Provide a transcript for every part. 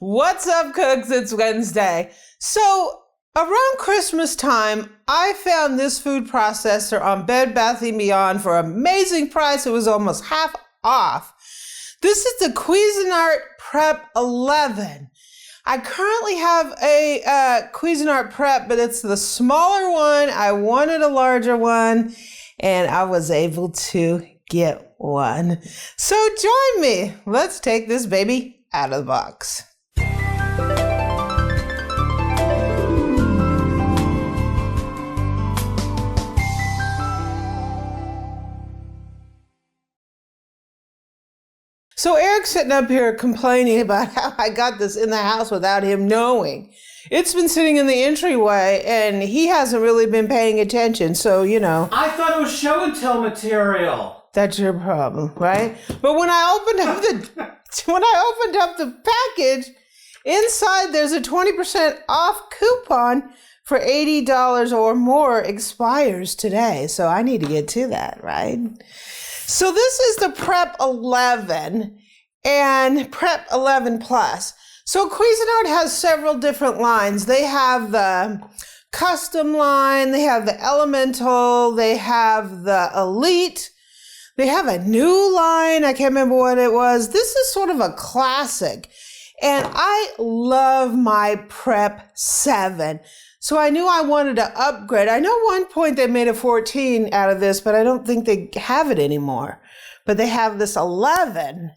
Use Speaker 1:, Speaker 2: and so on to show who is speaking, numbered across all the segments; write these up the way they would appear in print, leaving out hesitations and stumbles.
Speaker 1: What's up, cooks? It's Wednesday. So around Christmas time, I found this food processor on Bed Bath & Beyond for an amazing price. It was almost half off. This is the Cuisinart Prep 11. I currently have a Cuisinart Prep, but it's the smaller one. I wanted a larger one, and I was able to get one. So join me. Let's take this baby out of the box. So Eric's sitting up here complaining about how I got this in the house without him knowing. It's been sitting in the entryway and he hasn't really been paying attention. So, you know.
Speaker 2: I thought it was show and tell material.
Speaker 1: That's your problem, right? But when I opened up the package, inside there's a 20% off coupon for $80 or more expires today. So I need to get to that, right? So this is the Prep 11 and Prep 11 Plus. So Cuisinart has several different lines. They have the custom line, they have the elemental, they have the elite, they have a new line. I can't remember what it was. This is sort of a classic. And I love my Prep 7. So I knew I wanted to upgrade. I know at one point they made a 14 out of this, but I don't think they have it anymore. But they have this 11,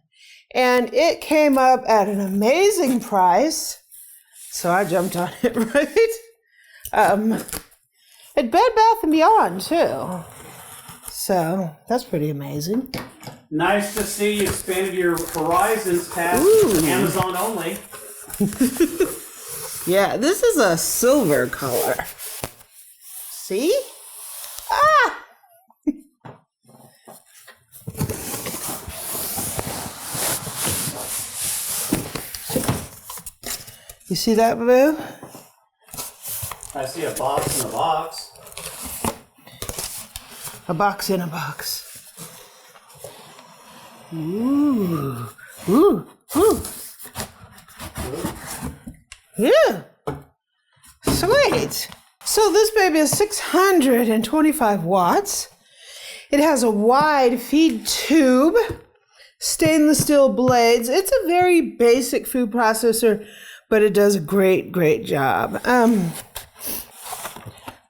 Speaker 1: and it came up at an amazing price. So I jumped on it, right? At Bed Bath & Beyond, too. So that's pretty amazing.
Speaker 2: Nice to see you expanded your horizons past Amazon only.
Speaker 1: Yeah, this is a silver color. See? Ah! You see that, Boo?
Speaker 2: I see a box in a box.
Speaker 1: A box in a box. Ooh. Ooh. Ooh. Yeah, sweet. So this baby is 625 watts. It has a wide feed tube, stainless steel blades. It's a very basic food processor, but it does a great job.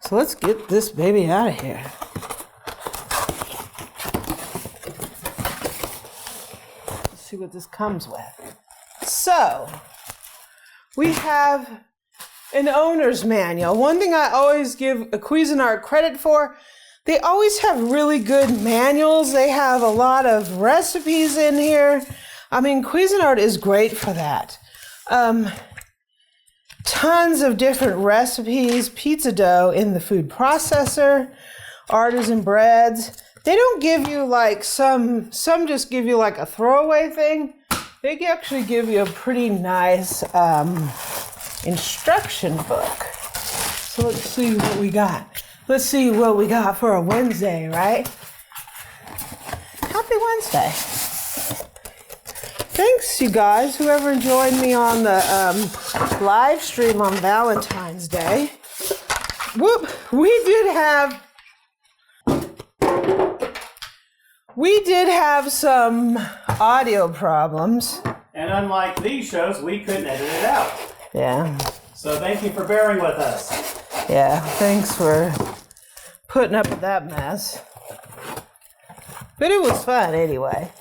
Speaker 1: So let's get this baby out of here. Let's see what this comes with. So, we have an owner's manual. One thing I always give a Cuisinart credit for, they always have really good manuals. They have a lot of recipes in here. I mean, Cuisinart is great for that. Tons of different recipes, pizza dough in the food processor, artisan breads. They don't give you like some just give you like a throwaway thing. They actually give you a pretty nice instruction book. So let's see what we got. Let's see what we got for a Wednesday, right? Happy Wednesday. Thanks, you guys, whoever joined me on the live stream on Valentine's Day. Whoop, we did have some audio problems.
Speaker 2: And unlike these shows, we couldn't edit it out.
Speaker 1: Yeah.
Speaker 2: So thank you for bearing with us.
Speaker 1: Yeah, thanks for putting up with that mess. But it was fun anyway.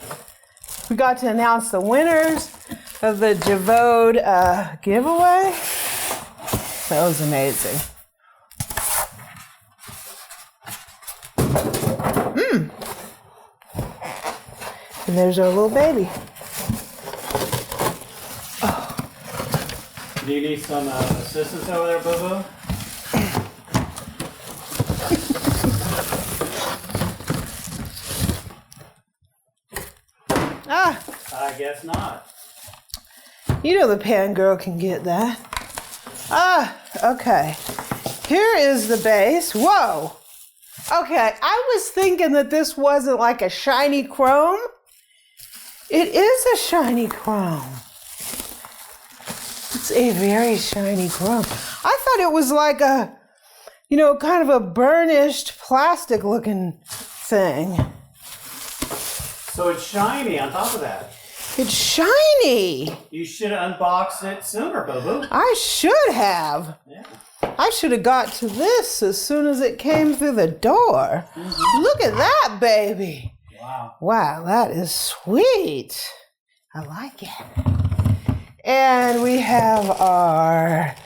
Speaker 1: We got to announce the winners of the Javode giveaway. That was amazing. And there's our little baby. Oh.
Speaker 2: Do you need some assistance over there, Boo-Boo? I guess not.
Speaker 1: You know the pan girl can get that. Okay. Here is the base. Whoa. Okay, I was thinking that this wasn't like a shiny chrome. It is a shiny chrome. It's a very shiny chrome. I thought it was like a, you know, kind of a burnished plastic looking thing.
Speaker 2: So it's shiny on top of that.
Speaker 1: It's shiny.
Speaker 2: You should have unboxed it sooner, Boo-Boo.
Speaker 1: I should have.
Speaker 2: Yeah.
Speaker 1: I should have got to this as soon as it came through the door. Look at that, baby.
Speaker 2: Wow.
Speaker 1: Wow, that is sweet. I like it. And we have our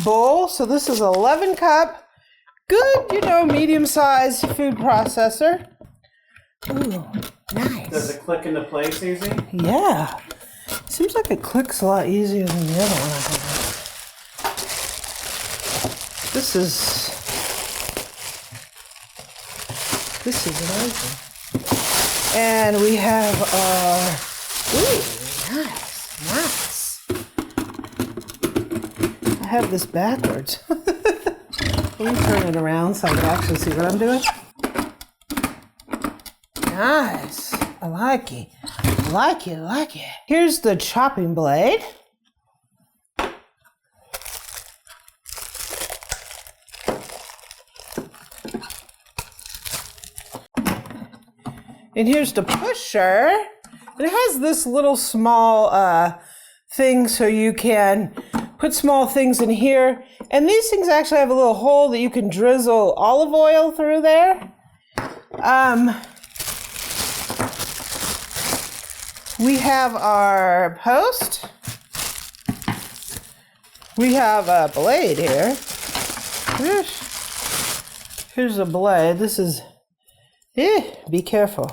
Speaker 1: bowl. So this is 11 cup. Good, you know, medium-sized food processor. Ooh, nice.
Speaker 2: Does it click into place easy?
Speaker 1: Yeah. Seems like it clicks a lot easier than the other one I have. This is amazing. And we have our, ooh, nice. I have this backwards. Let me turn it around so I can actually see what I'm doing. Nice. I like it. I like it. Here's the chopping blade. And here's the pusher. And it has this little small thing so you can put small things in here. And these things actually have a little hole that you can drizzle olive oil through there. We have our post. We have a blade here. Here's a blade. This is, be careful.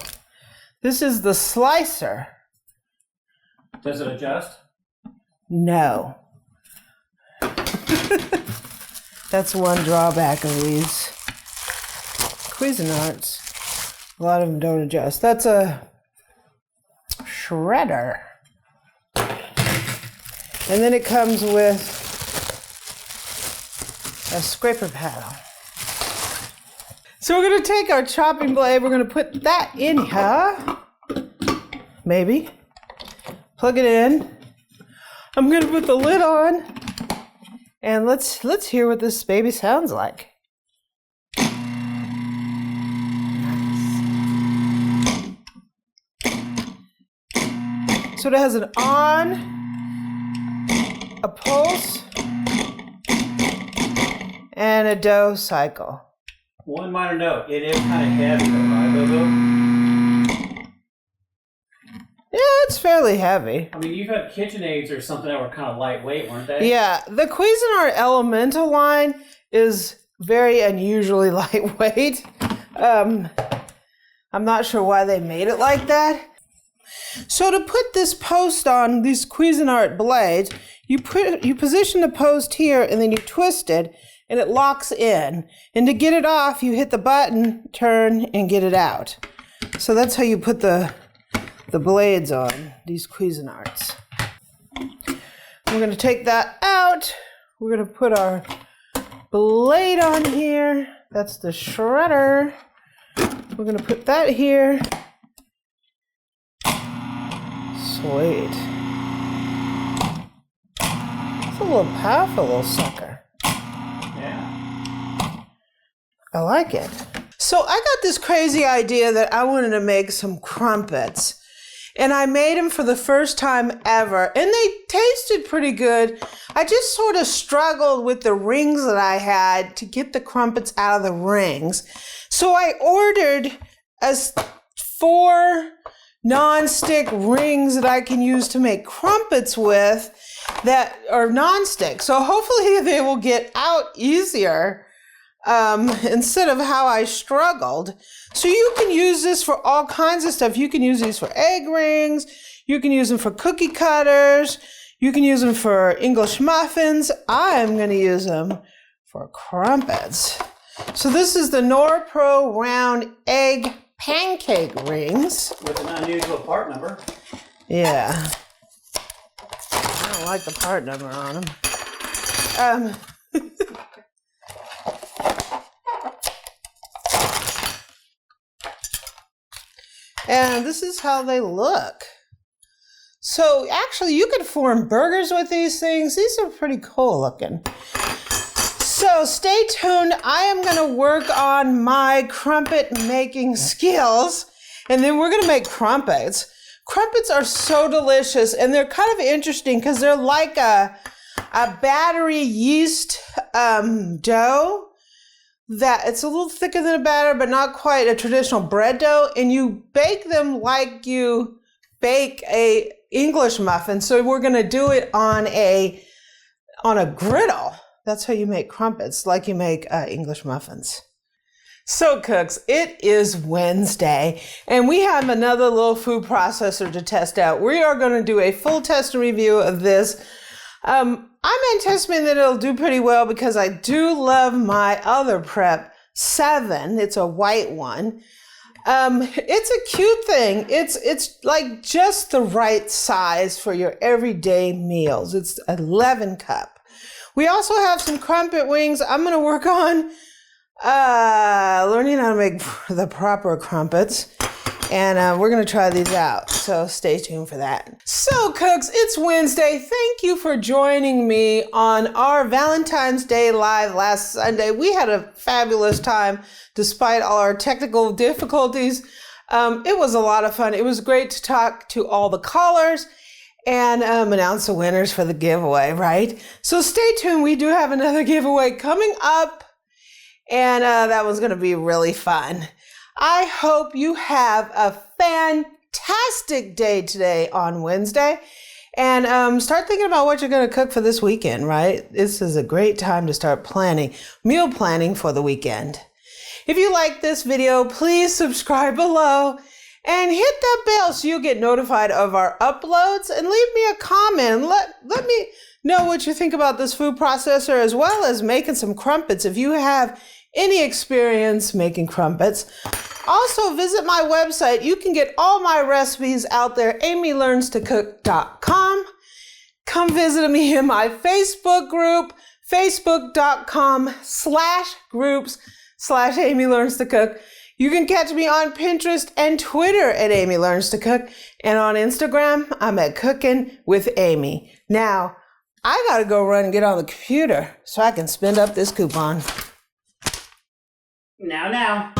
Speaker 1: This is the slicer.
Speaker 2: Does it adjust?
Speaker 1: No. That's one drawback of these Cuisinarts. A lot of them don't adjust. That's a shredder. And then it comes with a scraper paddle. So we're going to take our chopping blade, we're going to put that in here, maybe, plug it in. I'm going to put the lid on, and let's hear what this baby sounds like. Nice. So it has an on, a pulse, and a do cycle.
Speaker 2: One minor note, it is kind of heavy though, right, Boo-Boo?
Speaker 1: Yeah, it's fairly heavy.
Speaker 2: I mean, you've had KitchenAids or something that were kind of lightweight, weren't they?
Speaker 1: Yeah, the Cuisinart Elemental line is very unusually lightweight. I'm not sure why they made it like that. So to put this post on these Cuisinart blades, you position the post here and then you twist it and it locks in. And to get it off, you hit the button, turn, and get it out. So that's how you put the blades on these Cuisinarts. We're going to take that out. We're going to put our blade on here. That's the shredder. We're going to put that here. Sweet. It's a little powerful little sucker.
Speaker 2: Yeah.
Speaker 1: I like it. So I got this crazy idea that I wanted to make some crumpets. And I made them for the first time ever. And they tasted pretty good. I just sort of struggled with the rings that I had to get the crumpets out of the rings. So I ordered 4 non-stick rings that I can use to make crumpets with that are non-stick. So hopefully they will get out easier instead of how I struggled. So you can use this for all kinds of stuff. You can use these for egg rings. You can use them for cookie cutters. You can use them for English muffins. I'm going to use them for crumpets. So this is the NorPro round egg pancake rings.
Speaker 2: With an unusual part number.
Speaker 1: Yeah. I don't like the part number on them. And this is how they look. So actually you could form burgers with these things. These are pretty cool looking. So stay tuned. I am going to work on my crumpet making skills, and then we're going to make crumpets. Crumpets are so delicious, and they're kind of interesting because they're like a battery yeast dough that it's a little thicker than a batter, but not quite a traditional bread dough. And you bake them like you bake a English muffin. So we're going to do it on a griddle. That's how you make crumpets, like you make English muffins. So cooks, it is Wednesday, and we have another little food processor to test out. We are going to do a full test and review of this. I'm anticipating that it'll do pretty well because I do love my other Prep 7. It's a white one. It's a cute thing. It's like just the right size for your everyday meals. It's 11 cup. We also have some crumpet wings. I'm going to work on learning how to make the proper crumpets. And we're going to try these out. So stay tuned for that. So cooks, it's Wednesday. Thank you for joining me on our Valentine's Day live last Sunday. We had a fabulous time despite all our technical difficulties. It was a lot of fun. It was great to talk to all the callers and announce the winners for the giveaway, right? So stay tuned. We do have another giveaway coming up, and that one's going to be really fun. I hope you have a fantastic day today on Wednesday, and start thinking about what you're going to cook for this weekend, right? This is a great time to start meal planning for the weekend. If you like this video, please subscribe below and hit that bell so you'll get notified of our uploads, and leave me a comment. Let me know what you think about this food processor, as well as making some crumpets if you have any experience making crumpets. Also, visit my website. You can get all my recipes out there, amylearnstocook.com. Come visit me in my Facebook group, facebook.com/groups/amylearnstocook. You can catch me on Pinterest and Twitter at Amy Learns to Cook. And on Instagram, I'm at Cooking with Amy. Now, I gotta go run and get on the computer so I can spend up this coupon.
Speaker 2: Now.